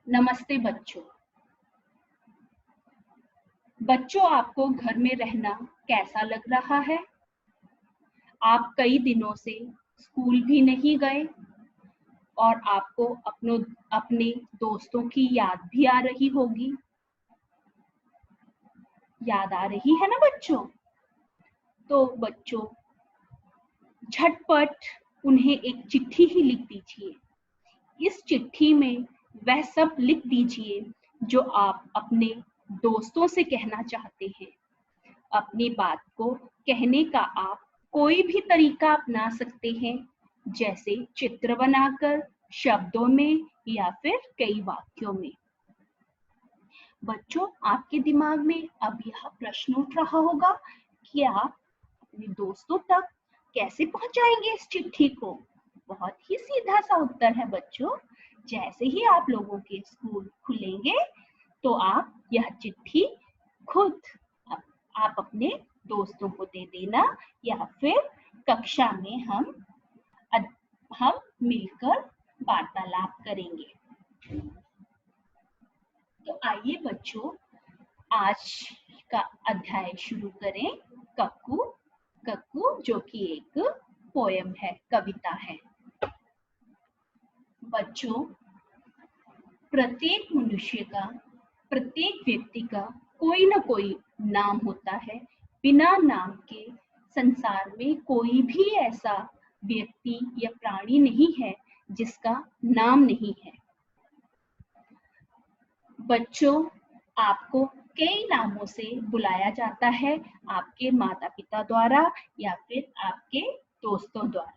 नमस्ते बच्चों। आपको घर में रहना कैसा लग रहा है? आप कई दिनों से स्कूल भी नहीं गए और आपको अपने दोस्तों की याद भी आ रही होगी। याद आ रही है ना बच्चों? तो बच्चों, झटपट उन्हें एक चिट्ठी ही लिख दीजिए। इस चिट्ठी में वह सब लिख दीजिए जो आप अपने दोस्तों से कहना चाहते हैं। अपनी बात को कहने का आप कोई भी तरीका अपना सकते हैं, जैसे चित्र बनाकर, शब्दों में या फिर कई वाक्यों में। बच्चों, आपके दिमाग में अब यह प्रश्न उठ रहा होगा कि आप अपने दोस्तों तक कैसे पहुंचाएंगे इस चिट्ठी को? बहुत ही सीधा सा उत्तर है बच्चों। जैसे ही आप लोगों के स्कूल खुलेंगे तो आप यह चिट्ठी खुद आप अपने दोस्तों को दे देना, या फिर कक्षा में हम मिलकर वार्तालाप करेंगे। तो आइए बच्चों, आज का अध्याय शुरू करें। कक्कू कक्कू, जो कि एक पोयम है, कविता है। बच्चों, प्रत्येक मनुष्य का, प्रत्येक व्यक्ति का कोई ना कोई नाम होता है। बिना नाम के संसार में कोई भी ऐसा व्यक्ति या प्राणी नहीं है जिसका नाम नहीं है। बच्चों, आपको कई नामों से बुलाया जाता है, आपके माता पिता द्वारा या फिर आपके दोस्तों द्वारा।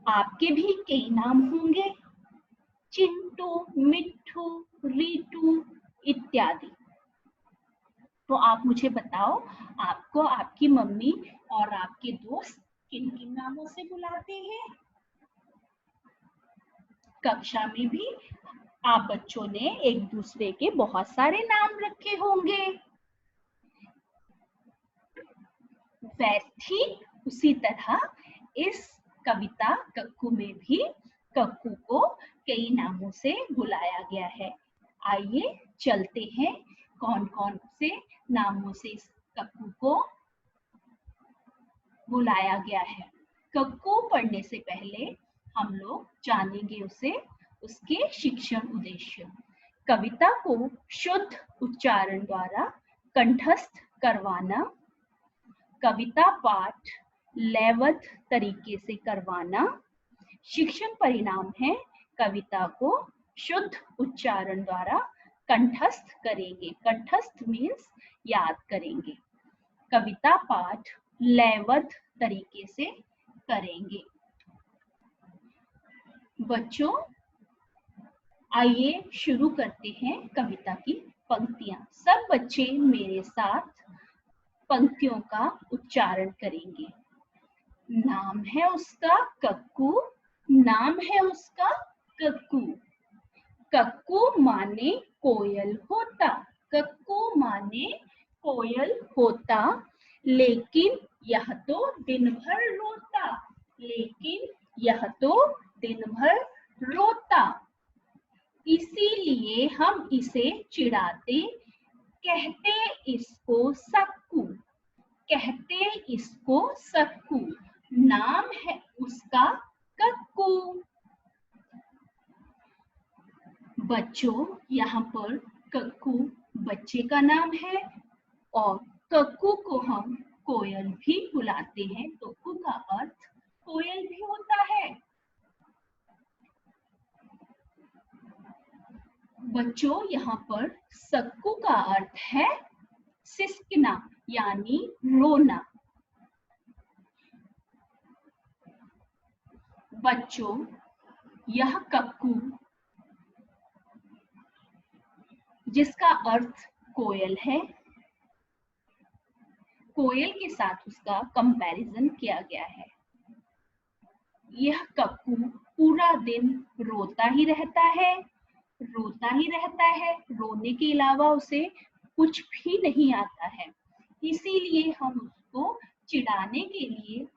आपके भी कई नाम होंगे, चिंटू, मिट्ठू, रीटू इत्यादि। तो आप मुझे बताओ, आपको आपकी मम्मी और आपके दोस्त किन किन नामों से बुलाते हैं? कक्षा में भी आप बच्चों ने एक दूसरे के बहुत सारे नाम रखे होंगे। ठीक उसी तरह इस कविता कक्कू में भी कक्कू को कई नामों से बुलाया गया है। आइए चलते हैं, कौन कौन से नामों से इस कक्कू को बुलाया गया है। कक्कू पढ़ने से पहले हम लोग जानेंगे उसके शिक्षण उद्देश्य। कविता को शुद्ध उच्चारण द्वारा कंठस्थ करवाना, कविता पाठ लयबद्ध तरीके से करवाना। शिक्षण परिणाम है, कविता को शुद्ध उच्चारण द्वारा कंठस्थ करेंगे। कंठस्थ मीन्स याद करेंगे। कविता पाठ लयबद्ध तरीके से करेंगे। बच्चों, आइए शुरू करते हैं कविता की पंक्तियां। सब बच्चे मेरे साथ पंक्तियों का उच्चारण करेंगे। नाम है उसका कक्कू, नाम है उसका कक्कू। कक्कू माने कोयल होता, कक्कू माने कोयल होता, लेकिन यह तो दिन भर रोता, लेकिन यह तो दिन भर रोता। इसीलिए हम इसे चिढ़ाते, कहते इसको सक्कू, कहते इसको सक्कू। नाम है उसका कक्कू। बच्चों, यहाँ पर कक्कू बच्चे का नाम है और कक्कू को हम कोयल भी बुलाते हैं। कक्कू का अर्थ कोयल भी होता है। बच्चों, यहाँ पर सक्कू का अर्थ है सिसकना, यानी रोना। बच्चों, यह कक्कू, जिसका अर्थ कोयल है, कोयल के साथ उसका कंपैरिजन किया गया है। यह कक्कू पूरा दिन रोता ही रहता है, रोता ही रहता है। रोने के अलावा उसे कुछ भी नहीं आता है। इसीलिए हम उसको चिढ़ाने के लिए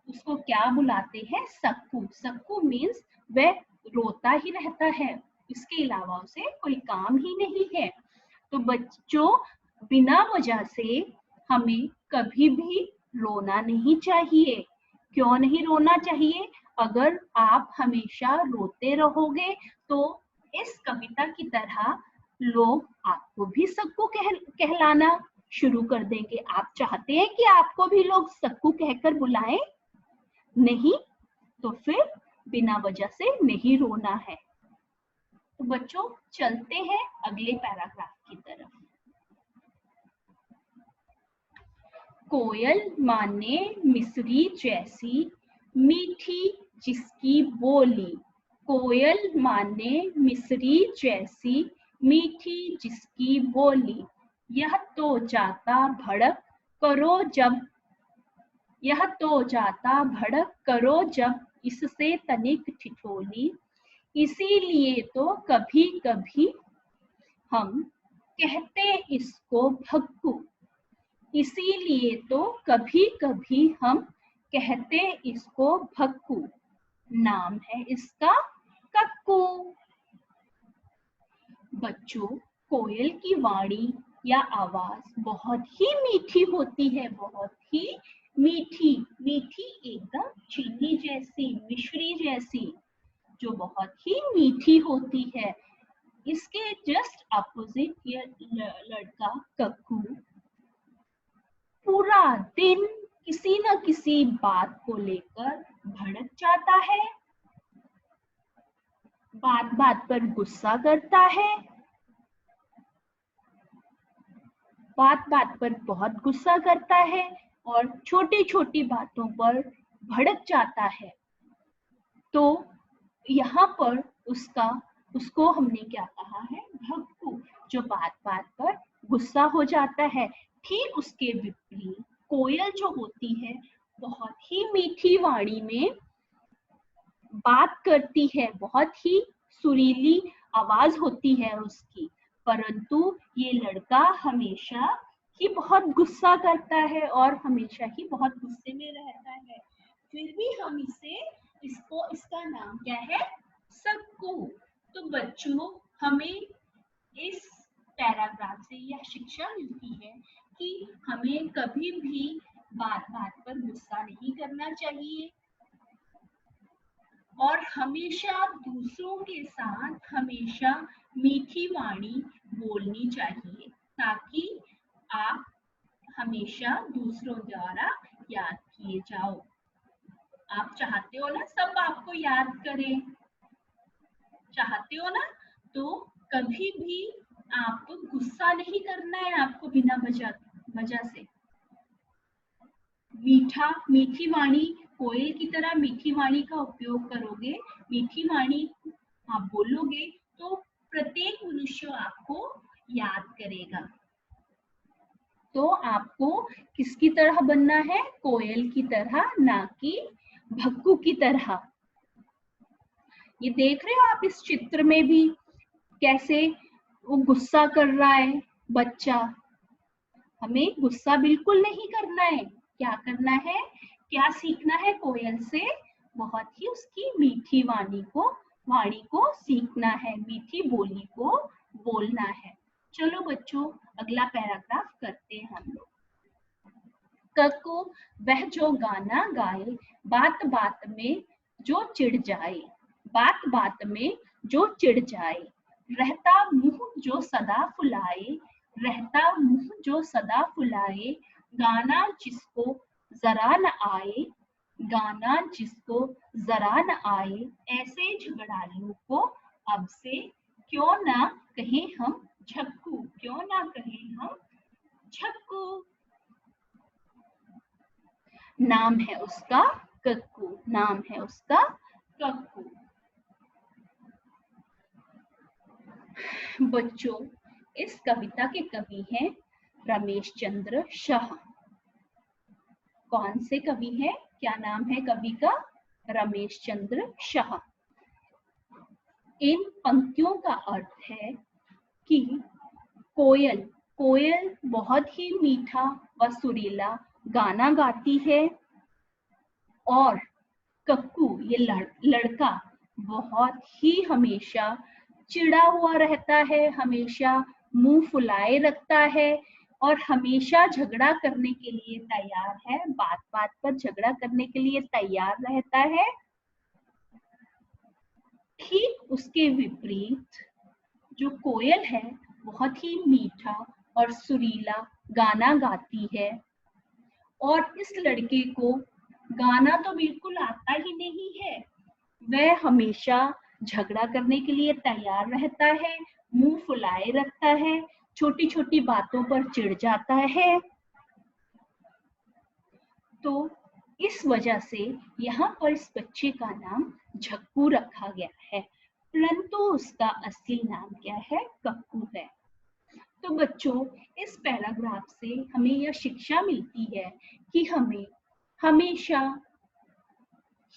उसको क्या बुलाते हैं? सक्कू। सक्कू मीन्स वह रोता ही रहता है, इसके अलावा उसे कोई काम ही नहीं है। तो बच्चों, बिना वजह से हमें कभी भी रोना नहीं चाहिए। क्यों नहीं रोना चाहिए? अगर आप हमेशा रोते रहोगे तो इस कविता की तरह लोग आपको भी सक्कू कहलाना शुरू कर देंगे। आप चाहते हैं कि आपको भी लोग सक्कू कहकर बुलाएं? नहीं, तो फिर बिना वजह से नहीं रोना है। तो बच्चों, चलते हैं अगले पैराग्राफ की तरफ। कोयल माने मिसरी जैसी मीठी जिसकी बोली। कोयल माने मिसरी जैसी मीठी जिसकी बोली। यह तो जाता भड़क करो जब, यह तो जाता भड़क करो जब इससे तनिक ठिठोली। इसीलिए तो कभी कभी हम कहते इसको भक्कू। इसीलिए तो कभी कभी हम कहते इसको भक्कू। नाम है इसका कक्कू। बच्चों, कोयल की वाणी या आवाज बहुत ही मीठी होती है, बहुत ही मीठी। मीठी एकदम चीनी जैसी, मिश्री जैसी, जो बहुत ही मीठी होती है। इसके जस्ट अपोजिट ये लड़का कक्कू पूरा दिन किसी न किसी बात को लेकर भड़क जाता है, बात बात पर गुस्सा करता है, बात बात पर बहुत गुस्सा करता है और छोटी छोटी बातों पर भड़क जाता है। तो यहाँ पर उसको हमने क्या कहा है? भक्कू, जो बात बात पर गुस्सा हो जाता है। ठीक उसके विपरीत कोयल जो होती है, बहुत ही मीठी वाणी में बात करती है, बहुत ही सुरीली आवाज होती है उसकी। परंतु ये लड़का हमेशा ही बहुत गुस्सा करता है और हमेशा ही बहुत गुस्से में रहता है। फिर भी हम इसका नाम क्या है? सक्कू। तो बच्चों, हमें इस पैराग्राफ से यह शिक्षा मिलती है कि हमें कभी भी बात बात पर गुस्सा नहीं करना चाहिए और हमेशा दूसरों के साथ हमेशा मीठी वाणी बोलनी चाहिए, ताकि आप हमेशा दूसरों द्वारा याद किए जाओ। आप चाहते हो ना सब आपको याद करें? चाहते हो ना? तो कभी भी आपको गुस्सा नहीं करना है, आपको बिना वजह से। मीठी वाणी, कोयल की तरह मीठी वाणी का उपयोग करोगे, मीठी वाणी आप बोलोगे तो प्रत्येक मनुष्य आपको याद करेगा। तो आपको किसकी तरह बनना है? कोयल की तरह, ना कि भक्कू की तरह। ये देख रहे हो आप इस चित्र में भी कैसे वो गुस्सा कर रहा है बच्चा। हमें गुस्सा बिल्कुल नहीं करना है। क्या करना है? क्या सीखना है कोयल से? बहुत ही उसकी मीठी वाणी को सीखना है, मीठी बोली को बोलना है। चलो बच्चों, अगला पैराग्राफ करते हैं हम लोग। कक्कू वह जो गाना गाए, बात बात में जो चिढ़ जाए, बात बात में जो चिढ़ जाए, रहता मुंह जो सदा फुलाए, रहता मुंह जो सदा फुलाए, गाना जिसको जरा न आए, गाना जिसको जरा न आए, ऐसे झगड़ालू को अब से क्यों ना कहें हम झक्कू, क्यों ना कहें हम झक्कू। नाम है उसका कक्कू, नाम है उसका कक्कू। बच्चों, इस कविता के कवि हैं रमेश चंद्र शाह। कौन से कवि हैं? क्या नाम है कवि का? रमेश चंद्र शाह। इन पंक्तियों का अर्थ है कि कोयल बहुत ही मीठा व सुरीला गाना गाती है और कक्कू ये लड़का बहुत ही हमेशा चिढ़ा हुआ रहता है, हमेशा मुंह फुलाए रखता है और हमेशा झगड़ा करने के लिए तैयार है, बात बात पर झगड़ा करने के लिए तैयार रहता है। ठीक उसके विपरीत जो कोयल है बहुत ही मीठा और सुरीला गाना गाती है और इस लड़के को गाना तो बिल्कुल आता ही नहीं है। वह हमेशा झगड़ा करने के लिए तैयार रहता है, मुंह फुलाए रखता है, छोटी छोटी बातों पर चिढ़ जाता है। तो इस वजह से यहाँ पर इस बच्चे का नाम झक्कू रखा गया है, परंतु उसका असली नाम क्या है? कक्कू है। तो बच्चों, इस पैराग्राफ से हमें यह शिक्षा मिलती है कि हमें हमेशा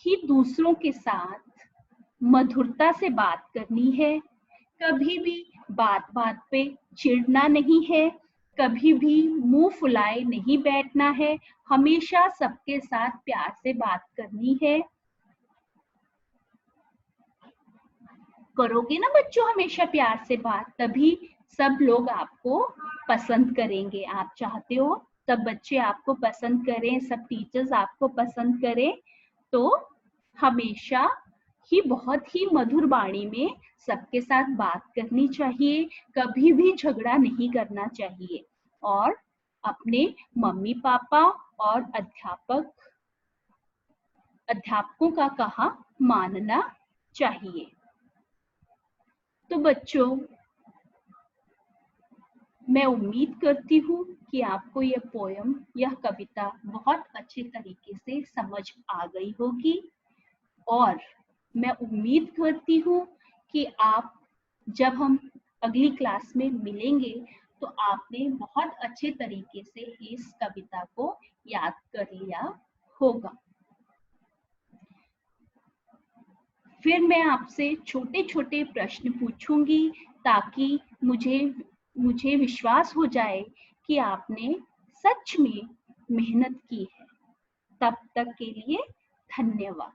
ही दूसरों के साथ मधुरता से बात करनी है, कभी भी बात बात पे चिढ़ना नहीं है, कभी भी मुंह फुलाए नहीं बैठना है, हमेशा सबके साथ प्यार से बात करनी है। करोगे ना बच्चों हमेशा प्यार से बात, तभी सब लोग आपको पसंद करेंगे। आप चाहते हो सब बच्चे आपको पसंद करें, सब टीचर्स आपको पसंद करें, तो हमेशा ही बहुत ही मधुर वाणी में सबके साथ बात करनी चाहिए, कभी भी झगड़ा नहीं करना चाहिए और अपने मम्मी पापा और अध्यापकों का कहा मानना चाहिए। तो बच्चों, मैं उम्मीद करती हूँ कि आपको यह पोयम, यह कविता बहुत अच्छे तरीके से समझ आ गई होगी और मैं उम्मीद करती हूँ कि आप, जब हम अगली क्लास में मिलेंगे तो आपने बहुत अच्छे तरीके से इस कविता को याद कर लिया होगा। फिर मैं आपसे छोटे छोटे प्रश्न पूछूंगी ताकि मुझे विश्वास हो जाए कि आपने सच में मेहनत की है। तब तक के लिए धन्यवाद।